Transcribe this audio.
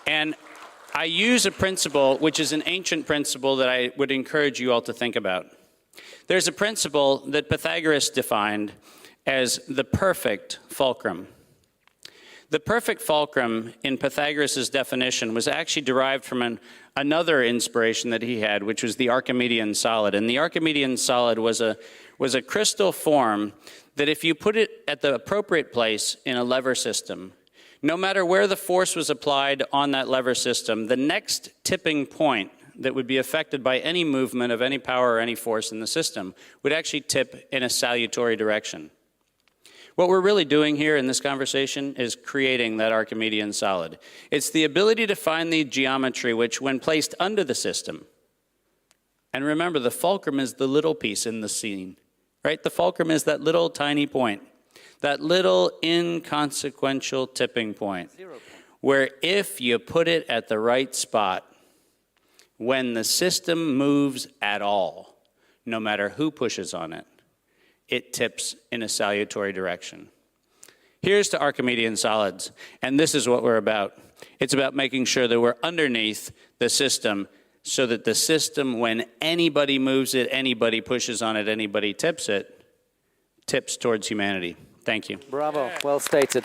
And I use a principle, which is an ancient principle that I would encourage you all to think about. There's a principle that Pythagoras defined as the perfect fulcrum. The perfect fulcrum in Pythagoras' definition was actually derived from another inspiration that he had, which was the Archimedean solid. And the Archimedean solid was a crystal form that if you put it at the appropriate place in a lever system, no matter where the force was applied on that lever system, the next tipping point that would be affected by any movement of any power or any force in the system would actually tip in a salutary direction. What we're really doing here in this conversation is creating that Archimedean solid. It's the ability to find the geometry which, when placed under the system, and remember, the fulcrum is the little piece in the scene, right? The fulcrum is that little tiny point, that little inconsequential tipping point, where if you put it at the right spot, when the system moves at all, no matter who pushes on it, it tips in a salutary direction. Here's to Archimedean solids, and this is what we're about. It's about making sure that we're underneath the system so that the system, when anybody moves it, anybody pushes on it, anybody tips it, tips towards humanity. Thank you. Bravo, well stated.